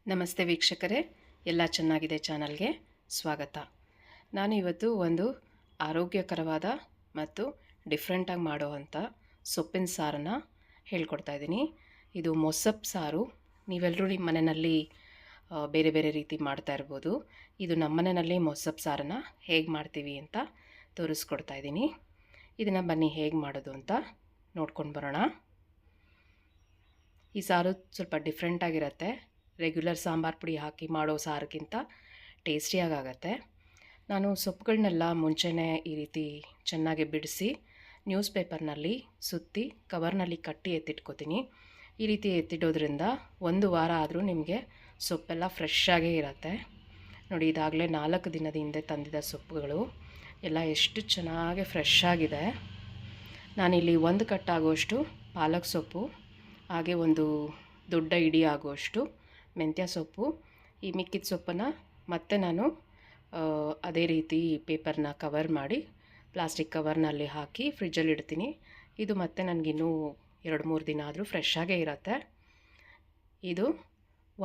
ನಮಸ್ತೆ ವೀಕ್ಷಕರೇ, ಎಲ್ಲ ಚೆನ್ನಾಗಿದೆ ಚಾನಲ್ಗೆ ಸ್ವಾಗತ. ನಾನು ಇವತ್ತು ಒಂದು ಆರೋಗ್ಯಕರವಾದ ಮತ್ತು ಡಿಫ್ರೆಂಟಾಗಿ ಮಾಡುವಂಥ ಸೊಪ್ಪಿನ ಸಾರನ್ನು ಹೇಳ್ಕೊಡ್ತಾ ಇದ್ದೀನಿ. ಇದು ಮೊಸಪ್ಪು ಸಾರು. ನೀವೆಲ್ಲರೂ ನಿಮ್ಮ ಮನೆಯಲ್ಲಿ ಬೇರೆ ಬೇರೆ ರೀತಿ ಮಾಡ್ತಾ ಇರ್ಬೋದು. ಇದು ನಮ್ಮ ಮನೆಯಲ್ಲಿ ಮೊಸಪ್ಪು ಸಾರನ್ನು ಹೇಗೆ ಮಾಡ್ತೀವಿ ಅಂತ ತೋರಿಸ್ಕೊಡ್ತಾ ಇದ್ದೀನಿ. ಇದನ್ನು ಬನ್ನಿ ಹೇಗೆ ಮಾಡೋದು ಅಂತ ನೋಡ್ಕೊಂಡು ಬರೋಣ. ಈ ಸಾರು ಸ್ವಲ್ಪ ಡಿಫ್ರೆಂಟಾಗಿರುತ್ತೆ. ರೆಗ್ಯುಲರ್ ಸಾಂಬಾರು ಪುಡಿ ಹಾಕಿ ಮಾಡೋ ಸಾರಿಗಿಂತ ಟೇಸ್ಟಿಯಾಗತ್ತೆ. ನಾನು ಸೊಪ್ಪುಗಳನ್ನೆಲ್ಲ ಮುಂಚೆನೇ ಈ ರೀತಿ ಚೆನ್ನಾಗಿ ಬಿಡಿಸಿ ನ್ಯೂಸ್ ಪೇಪರ್ನಲ್ಲಿ ಸುತ್ತಿ ಕವರ್ನಲ್ಲಿ ಕಟ್ಟಿ ಎತ್ತಿಟ್ಕೋತೀನಿ. ಈ ರೀತಿ ಎತ್ತಿಡೋದ್ರಿಂದ ಒಂದು ವಾರ ಆದರೂ ನಿಮಗೆ ಸೊಪ್ಪೆಲ್ಲ ಫ್ರೆಶ್ ಆಗೇ ಇರುತ್ತೆ. ನೋಡಿ, ಇದಾಗಲೇ 4 ದಿನದ ಹಿಂದೆ ತಂದಿದ್ದ ಸೊಪ್ಪುಗಳು ಎಲ್ಲ ಎಷ್ಟು ಚೆನ್ನಾಗಿ ಫ್ರೆಶ್ ಆಗಿದೆ. ನಾನಿಲ್ಲಿ 1 ಕಟ್ಟಾಗುವಷ್ಟು ಪಾಲಕ್ ಸೊಪ್ಪು, ಹಾಗೆ ಒಂದು ದೊಡ್ಡ ಇಡಿ ಆಗುವಷ್ಟು ಮೆಂತ್ಯ ಸೊಪ್ಪು, ಈ ಮಿಕ್ಕಿದ ಸೊಪ್ಪನ್ನು ಮತ್ತೆ ನಾನು ಅದೇ ರೀತಿ ಪೇಪರ್ನ ಕವರ್ ಮಾಡಿ ಪ್ಲಾಸ್ಟಿಕ್ ಕವರ್ನಲ್ಲಿ ಹಾಕಿ ಫ್ರಿಜ್ಜಲ್ಲಿ ಇಡ್ತೀನಿ. ಇದು ಮತ್ತೆ ನನಗಿನ್ನೂ 2-3 ದಿನ ಆದರೂ ಫ್ರೆಶ್ ಆಗೇ ಇರುತ್ತೆ. ಇದು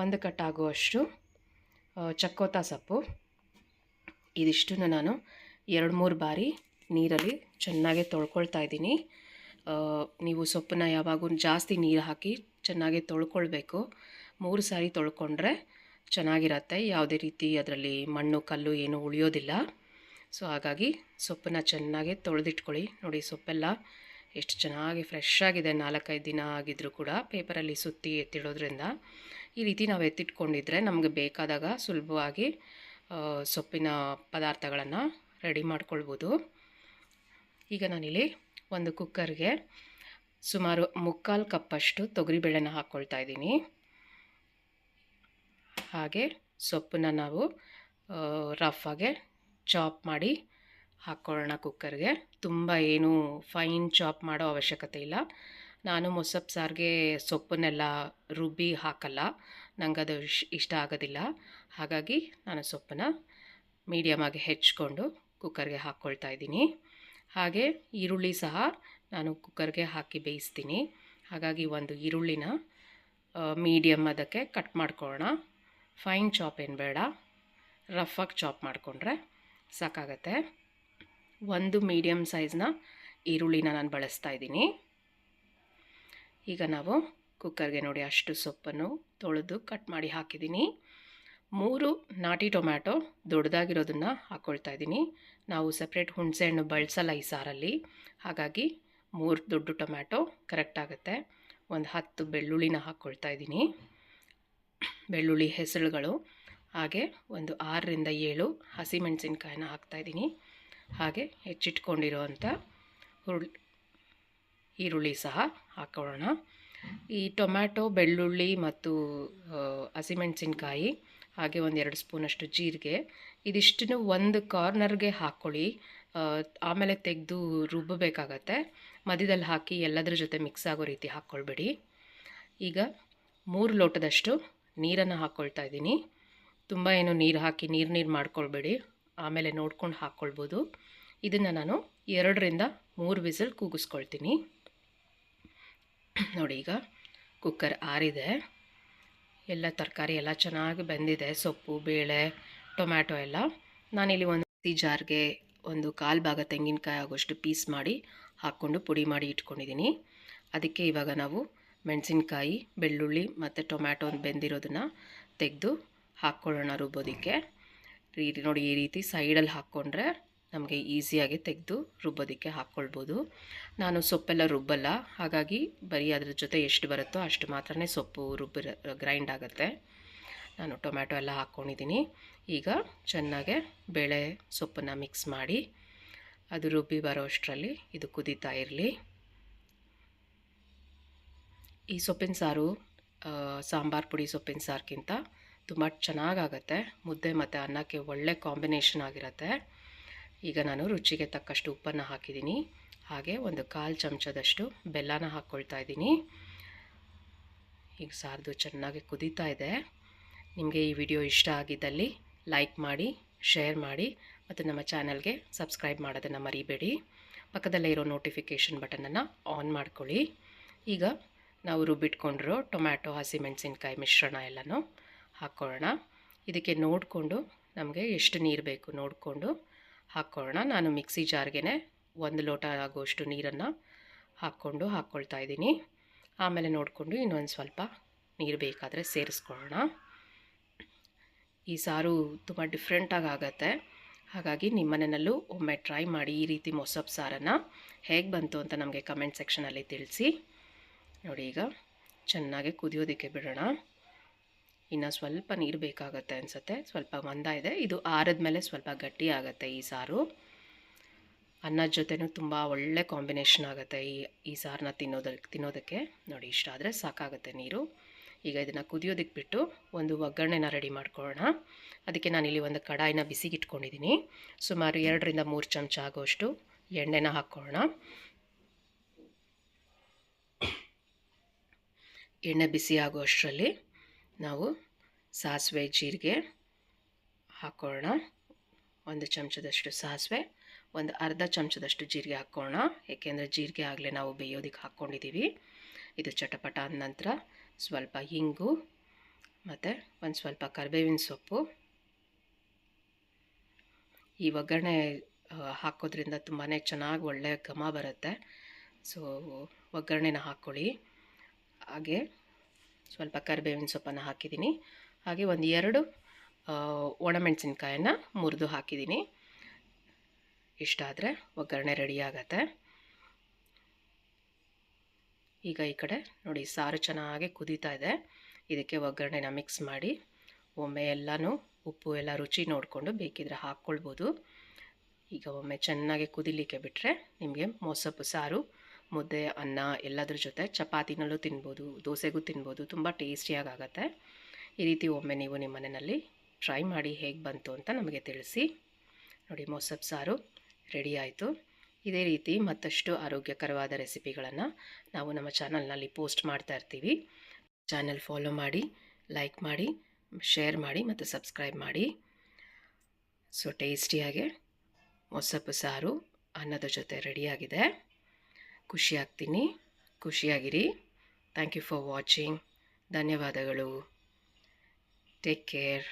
1 ಕಟ್ಟಾಗುವಷ್ಟು ಚಕ್ಕೋತ ಸೊಪ್ಪು. ಇದಿಷ್ಟನ್ನು ನಾನು 2-3 ಬಾರಿ ನೀರಲ್ಲಿ ಚೆನ್ನಾಗಿ ತೊಳ್ಕೊಳ್ತಾ ಇದ್ದೀನಿ. ನೀವು ಸೊಪ್ಪನ್ನ ಯಾವಾಗೂ ಜಾಸ್ತಿ ನೀರು ಹಾಕಿ ಚೆನ್ನಾಗಿ ತೊಳ್ಕೊಳ್ಬೇಕು. 3 ಸಾರಿ ತೊಳ್ಕೊಂಡ್ರೆ ಚೆನ್ನಾಗಿರತ್ತೆ. ಯಾವುದೇ ರೀತಿ ಅದರಲ್ಲಿ ಮಣ್ಣು ಕಲ್ಲು ಏನೂ ಉಳಿಯೋದಿಲ್ಲ. ಸೊ ಹಾಗಾಗಿ ಸೊಪ್ಪನ್ನು ಚೆನ್ನಾಗಿ ತೊಳೆದಿಟ್ಕೊಳ್ಳಿ. ನೋಡಿ, ಸೊಪ್ಪೆಲ್ಲ ಎಷ್ಟು ಚೆನ್ನಾಗಿ ಫ್ರೆಶ್ ಆಗಿದೆ. 4-5 ದಿನ ಆಗಿದ್ದರೂ ಕೂಡ ಪೇಪರಲ್ಲಿ ಸುತ್ತಿ ಎತ್ತಿಡೋದ್ರಿಂದ ಈ ರೀತಿ ನಾವು ಎತ್ತಿಟ್ಕೊಂಡಿದ್ರೆ ನಮಗೆ ಬೇಕಾದಾಗ ಸುಲಭವಾಗಿ ಸೊಪ್ಪಿನ ಪದಾರ್ಥಗಳನ್ನು ರೆಡಿ ಮಾಡ್ಕೊಳ್ಬೋದು. ಈಗ ನಾನಿಲ್ಲಿ ಒಂದು ಕುಕ್ಕರ್ಗೆ ಸುಮಾರು 3/4 ಕಪ್ಪಷ್ಟು ತೊಗರಿಬೇಳೆನ ಹಾಕ್ಕೊಳ್ತಾ ಇದ್ದೀನಿ. ಹಾಗೆ ಸೊಪ್ಪನ್ನ ನಾವು ರಫಾಗೆ ಚಾಪ್ ಮಾಡಿ ಹಾಕ್ಕೊಳ್ಳೋಣ ಕುಕ್ಕರ್ಗೆ. ತುಂಬ ಏನು ಫೈನ್ ಚಾಪ್ ಮಾಡೋ ಅವಶ್ಯಕತೆ ಇಲ್ಲ. ನಾನು ಮೊಸಪ್ಪು ಸಾರಿಗೆ ಸೊಪ್ಪನ್ನೆಲ್ಲ ರುಬ್ಬಿ ಹಾಕಲ್ಲ, ನನಗೆ ಅದು ಇಷ್ಟ ಆಗೋದಿಲ್ಲ. ಹಾಗಾಗಿ ನಾನು ಸೊಪ್ಪನ್ನು ಮೀಡಿಯಮಾಗಿ ಹೆಚ್ಚಿಕೊಂಡು ಕುಕ್ಕರ್ಗೆ ಹಾಕ್ಕೊಳ್ತಾ ಇದ್ದೀನಿ. ಹಾಗೆ ಈರುಳ್ಳಿ ಸಹ ನಾನು ಕುಕ್ಕರ್ಗೆ ಹಾಕಿ ಬೇಯಿಸ್ತೀನಿ. ಹಾಗಾಗಿ ಒಂದು ಈರುಳ್ಳಿನ ಮೀಡಿಯಮ್ ಅದಕ್ಕೆ ಕಟ್ ಮಾಡ್ಕೊಳ್ಳೋಣ. ಫೈನ್ ಚಾಪ್ ಏನು ಬೇಡ, ರಫಾಗಿ ಚಾಪ್ ಮಾಡಿಕೊಂಡ್ರೆ ಸಾಕಾಗತ್ತೆ. ಒಂದು ಮೀಡಿಯಮ್ ಸೈಜ್ನ ಈರುಳ್ಳಿನ ನಾನು ಬಳಸ್ತಾ ಇದ್ದೀನಿ. ಈಗ ನಾವು ಕುಕ್ಕರ್ಗೆ ನೋಡಿ ಅಷ್ಟು ಸೊಪ್ಪನ್ನು ತೊಳೆದು ಕಟ್ ಮಾಡಿ ಹಾಕಿದ್ದೀನಿ. 3 ನಾಟಿ ಟೊಮ್ಯಾಟೊ ದೊಡ್ಡದಾಗಿರೋದನ್ನು ಹಾಕ್ಕೊಳ್ತಾ ಇದ್ದೀನಿ. ನಾವು ಸಪ್ರೇಟ್ ಹುಣಸೆಹಣ್ಣು ಬಳಸಲ್ಲ ಈ ಸಾರಲ್ಲಿ, ಹಾಗಾಗಿ 3 ದೊಡ್ಡ ಟೊಮ್ಯಾಟೊ ಕರೆಕ್ಟ್ ಆಗುತ್ತೆ. ಒಂದು 10 ಬೆಳ್ಳುಳ್ಳಿನ ಹಾಕ್ಕೊಳ್ತಾ ಇದ್ದೀನಿ, ಬೆಳ್ಳುಳ್ಳಿ ಹೆಸರುಗಳು. ಹಾಗೆ ಒಂದು 6-7 ಹಸಿಮೆಣಸಿನ್ಕಾಯಿನ ಹಾಕ್ತಾಯಿದ್ದೀನಿ. ಹಾಗೆ ಹೆಚ್ಚಿಟ್ಕೊಂಡಿರೋವಂಥ ಈರುಳ್ಳಿ ಸಹ ಹಾಕ್ಕೊಳ್ಳೋಣ. ಈ ಟೊಮ್ಯಾಟೊ, ಬೆಳ್ಳುಳ್ಳಿ ಮತ್ತು ಹಸಿಮೆಣಸಿನ್ಕಾಯಿ, ಹಾಗೆ ಒಂದು 2 ಸ್ಪೂನಷ್ಟು ಜೀರಿಗೆ, ಇದಿಷ್ಟನ್ನು ಒಂದು ಕಾರ್ನರ್ಗೆ ಹಾಕ್ಕೊಳ್ಳಿ. ಆಮೇಲೆ ತೆಗೆದು ರುಬ್ಬಬೇಕಾಗತ್ತೆ. ಮಧ್ಯದಲ್ಲಿ ಹಾಕಿ ಎಲ್ಲದರ ಜೊತೆ ಮಿಕ್ಸ್ ಆಗೋ ರೀತಿ ಹಾಕ್ಕೊಳ್ಬೇಡಿ. ಈಗ 3 ಲೋಟದಷ್ಟು ನೀರನ್ನು ಹಾಕ್ಕೊಳ್ತಾ ಇದ್ದೀನಿ. ತುಂಬ ಏನು ನೀರು ಹಾಕಿ ನೀರು ಮಾಡ್ಕೊಳ್ಬೇಡಿ, ಆಮೇಲೆ ನೋಡ್ಕೊಂಡು ಹಾಕ್ಕೊಳ್ಬೋದು. ಇದನ್ನು ನಾನು 2-3 ವಿಸಿಲ್ ಕೂಗಿಸ್ಕೊಳ್ತೀನಿ. ನೋಡಿ, ಈಗ ಕುಕ್ಕರ್ ಆರಿದೆ. ಎಲ್ಲ ತರಕಾರಿ ಎಲ್ಲ ಚೆನ್ನಾಗಿ ಬೆಂದಿದೆ, ಸೊಪ್ಪು, ಬೇಳೆ, ಟೊಮ್ಯಾಟೊ ಎಲ್ಲ. ನಾನಿಲ್ಲಿ ಒಂದು ಮಿಕ್ಸಿ ಜಾರ್ಗೆ ಒಂದು 1/4 ಭಾಗ ತೆಂಗಿನಕಾಯಿ ಆಗೋಷ್ಟು ಪೀಸ್ ಮಾಡಿ ಹಾಕ್ಕೊಂಡು ಪುಡಿ ಮಾಡಿ ಇಟ್ಕೊಂಡಿದ್ದೀನಿ. ಅದಕ್ಕೆ ಇವಾಗ ನಾವು ಮೆಣಸಿನ್ಕಾಯಿ, ಬೆಳ್ಳುಳ್ಳಿ ಮತ್ತು ಟೊಮ್ಯಾಟೊ ಬೆಂದಿರೋದನ್ನು ತೆಗೆದು ಹಾಕ್ಕೊಳ್ಳೋಣ ರುಬ್ಬೋದಕ್ಕೆ. ನೋಡಿ, ಈ ರೀತಿ ಸೈಡಲ್ಲಿ ಹಾಕ್ಕೊಂಡ್ರೆ ನಮಗೆ ಈಸಿಯಾಗಿ ತೆಗೆದು ರುಬ್ಬೋದಕ್ಕೆ ಹಾಕ್ಕೊಳ್ಬೋದು. ನಾನು ಸೊಪ್ಪೆಲ್ಲ ರುಬ್ಬಲ್ಲ, ಹಾಗಾಗಿ ಬರೀ ಅದ್ರ ಜೊತೆ ಎಷ್ಟು ಬರುತ್ತೋ ಅಷ್ಟು ಮಾತ್ರನೇ ಸೊಪ್ಪು ಗ್ರೈಂಡ್ ಆಗುತ್ತೆ. ನಾನು ಟೊಮ್ಯಾಟೊ ಎಲ್ಲ ಹಾಕ್ಕೊಂಡಿದ್ದೀನಿ. ಈಗ ಚೆನ್ನಾಗೆ ಬೇಳೆ ಸೊಪ್ಪನ್ನು ಮಿಕ್ಸ್ ಮಾಡಿ ಅದು ರುಬ್ಬಿ ಬರೋ ಅಷ್ಟರಲ್ಲಿ ಇದು ಕುದೀತಾ ಇರಲಿ. ಈ ಸೊಪ್ಪಿನ ಸಾರು ಸಾಂಬಾರು ಪುಡಿ ಸೊಪ್ಪಿನ ಸಾರಿಗಿಂತ ತುಂಬ ಚೆನ್ನಾಗಾಗತ್ತೆ. ಮುದ್ದೆ ಮತ್ತು ಅನ್ನಕ್ಕೆ ಒಳ್ಳೆ ಕಾಂಬಿನೇಷನ್ ಆಗಿರುತ್ತೆ. ಈಗ ನಾನು ರುಚಿಗೆ ತಕ್ಕಷ್ಟು ಉಪ್ಪನ್ನು ಹಾಕಿದ್ದೀನಿ. ಹಾಗೆ ಒಂದು 1/4 ಚಮಚದಷ್ಟು ಬೆಲ್ಲನ ಹಾಕ್ಕೊಳ್ತಾ ಇದ್ದೀನಿ. ಈಗ ಸಾರ್ದು ಚೆನ್ನಾಗಿ ಕುದೀತಾ ಇದೆ. ನಿಮಗೆ ಈ ವಿಡಿಯೋ ಇಷ್ಟ ಆಗಿದ್ದಲ್ಲಿ ಲೈಕ್ ಮಾಡಿ, ಶೇರ್ ಮಾಡಿ ಮತ್ತು ನಮ್ಮ ಚಾನಲ್ಗೆ ಸಬ್ಸ್ಕ್ರೈಬ್ ಮಾಡೋದನ್ನು ಮರಿಬೇಡಿ. ಪಕ್ಕದಲ್ಲೇ ಇರೋ ನೋಟಿಫಿಕೇಷನ್ ಬಟನನ್ನು ಆನ್ ಮಾಡ್ಕೊಳ್ಳಿ. ಈಗ ನಾವು ರುಬ್ಬಿಟ್ಕೊಂಡಿರೋ ಟೊಮ್ಯಾಟೊ, ಹಸಿಮೆಣಸಿನ್ಕಾಯಿ ಮಿಶ್ರಣ ಎಲ್ಲನೂ ಹಾಕ್ಕೊಳ್ಳೋಣ. ಇದಕ್ಕೆ ನೋಡಿಕೊಂಡು ನಮಗೆ ಎಷ್ಟು ನೀರು ಬೇಕು ನೋಡಿಕೊಂಡು ಹಾಕ್ಕೊಳ್ಳೋಣ. ನಾನು ಮಿಕ್ಸಿ ಜಾರ್ಗೆ 1 ಲೋಟ ಆಗುವಷ್ಟು ನೀರನ್ನು ಹಾಕ್ಕೊಳ್ತಾ ಇದ್ದೀನಿ. ಆಮೇಲೆ ನೋಡಿಕೊಂಡು ಇನ್ನೊಂದು ಸ್ವಲ್ಪ ನೀರು ಬೇಕಾದರೆ ಸೇರಿಸ್ಕೊಳ್ಳೋಣ. ಈ ಸಾರು ತುಂಬ ಡಿಫ್ರೆಂಟಾಗಿ ಆಗುತ್ತೆ. ಹಾಗಾಗಿ ನಿಮ್ಮ ಮನೆಯಲ್ಲೂ ಒಮ್ಮೆ ಟ್ರೈ ಮಾಡಿ ಈ ರೀತಿ ಮೊಸಪ್ಪು ಸಾರನ್ನು. ಹೇಗೆ ಬಂತು ಅಂತ ನಮಗೆ ಕಮೆಂಟ್ ಸೆಕ್ಷನಲ್ಲಿ ತಿಳಿಸಿ. ನೋಡಿ, ಈಗ ಚೆನ್ನಾಗಿ ಕುದಿಯೋದಕ್ಕೆ ಬಿಡೋಣ. ಇನ್ನು ಸ್ವಲ್ಪ ನೀರು ಬೇಕಾಗುತ್ತೆ ಅನಿಸುತ್ತೆ, ಸ್ವಲ್ಪ ಮಂದ ಇದೆ. ಇದು ಆರಿದ ಮೇಲೆ ಸ್ವಲ್ಪ ಗಟ್ಟಿ ಆಗುತ್ತೆ ಈ ಸಾರು. ಅನ್ನದ ಜೊತೆನೂ ತುಂಬ ಒಳ್ಳೆ ಕಾಂಬಿನೇಷನ್ ಆಗುತ್ತೆ ಈ ಸಾರನ್ನ ತಿನ್ನೋದಕ್ಕೆ. ನೋಡಿ, ಇಷ್ಟ ಆದರೆ ಸಾಕಾಗುತ್ತೆ ನೀರು. ಈಗ ಇದನ್ನು ಕುದಿಯೋದಕ್ಕೆ ಬಿಟ್ಟು ಒಂದು ಒಗ್ಗರಣೆನ ರೆಡಿ ಮಾಡ್ಕೊಳ್ಳೋಣ. ಅದಕ್ಕೆ ನಾನಿಲ್ಲಿ ಒಂದು ಕಡಾಯಿನ ಬಿಸಿಗಿಟ್ಕೊಂಡಿದ್ದೀನಿ. ಸುಮಾರು 2 ರಿಂದ 3 ಚಮಚ ಆಗೋಷ್ಟು ಎಣ್ಣೆನ ಹಾಕ್ಕೊಳ್ಳೋಣ. ಎಣ್ಣೆ ಬಿಸಿ ಆಗುವಷ್ಟರಲ್ಲಿ ನಾವು ಸಾಸಿವೆ ಜೀರಿಗೆ ಹಾಕ್ಕೊಳ್ಳೋಣ. 1 ಚಮಚದಷ್ಟು ಸಾಸಿವೆ, ಒಂದು ಅರ್ಧ ಚಮಚದಷ್ಟು ಜೀರಿಗೆ ಹಾಕ್ಕೊಳ್ಳೋಣ. ಏಕೆಂದರೆ ಜೀರಿಗೆ ಆಗಲೇ ನಾವು ಬೇಯೋದಕ್ಕೆ ಹಾಕ್ಕೊಂಡಿದ್ದೀವಿ. ಇದು ಚಟಪಟ ಅಂದ ನಂತರ ಸ್ವಲ್ಪ ಹಿಂಗು ಮತ್ತು ಒಂದು ಸ್ವಲ್ಪ ಕರಿಬೇವಿನ ಸೊಪ್ಪು. ಈ ಒಗ್ಗರಣೆ ಹಾಕೋದ್ರಿಂದ ತುಂಬಾ ಚೆನ್ನಾಗಿ ಒಳ್ಳೆಯ ಘಮ ಬರುತ್ತೆ. ಸೊ ಒಗ್ಗರಣೆನ ಹಾಕ್ಕೊಳ್ಳಿ. ಹಾಗೆ ಸ್ವಲ್ಪ ಕರಿಬೇವಿನ ಸೊಪ್ಪನ್ನು ಹಾಕಿದ್ದೀನಿ. ಹಾಗೆ ಒಂದು 2 ಒಣಮೆಣಸಿನ್ಕಾಯನ್ನು ಮುರಿದು ಹಾಕಿದ್ದೀನಿ. ಇಷ್ಟ ಆದರೆ ಒಗ್ಗರಣೆ ರೆಡಿ ಆಗುತ್ತೆ. ಈಗ ಈ ಕಡೆ ನೋಡಿ, ಸಾರು ಚೆನ್ನಾಗಿ ಕುದೀತಾ ಇದೆ. ಇದಕ್ಕೆ ಒಗ್ಗರಣೆನ ಮಿಕ್ಸ್ ಮಾಡಿ ಒಮ್ಮೆ ಎಲ್ಲನೂ ಉಪ್ಪು ಎಲ್ಲ ರುಚಿ ನೋಡಿಕೊಂಡು ಬೇಕಿದ್ರೆ ಹಾಕ್ಕೊಳ್ಬೋದು. ಈಗ ಒಮ್ಮೆ ಚೆನ್ನಾಗಿ ಕುದಿಲಿಕ್ಕೆ ಬಿಟ್ಟರೆ ನಿಮಗೆ ಮೊಸಪ್ಪು ಸಾರು ಮುದ್ದೆ, ಅನ್ನ ಎಲ್ಲದ್ರ ಜೊತೆ ಚಪಾತಿನಲ್ಲೂ ತಿನ್ಬೋದು, ದೋಸೆಗೂ ತಿನ್ಬೋದು. ತುಂಬ ಟೇಸ್ಟಿಯಾಗುತ್ತೆ. ಈ ರೀತಿ ಒಮ್ಮೆ ನೀವು ನಿಮ್ಮ ಮನೆಯಲ್ಲಿ ಟ್ರೈ ಮಾಡಿ ಹೇಗೆ ಬಂತು ಅಂತ ನಮಗೆ ತಿಳಿಸಿ. ನೋಡಿ, ಮೊಸಪ್ಪು ಸಾರು ರೆಡಿ ಆಯಿತು. ಇದೇ ರೀತಿ ಮತ್ತಷ್ಟು ಆರೋಗ್ಯಕರವಾದ ರೆಸಿಪಿಗಳನ್ನು ನಾವು ನಮ್ಮ ಚಾನಲ್ನಲ್ಲಿ ಪೋಸ್ಟ್ ಮಾಡ್ತಾ ಇರ್ತೀವಿ. ಚಾನಲ್ ಫಾಲೋ ಮಾಡಿ, ಲೈಕ್ ಮಾಡಿ, ಶೇರ್ ಮಾಡಿ ಮತ್ತು ಸಬ್ಸ್ಕ್ರೈಬ್ ಮಾಡಿ. ಸೊ ಟೇಸ್ಟಿಯಾಗಿ ಮೊಸಪ್ಪು ಸಾರು ಅನ್ನದ ಜೊತೆ ರೆಡಿಯಾಗಿದೆ. ಖುಷಿಯಾಗಿರಿ. Thank you for watching. ಧನ್ಯವಾದಗಳು. Take care.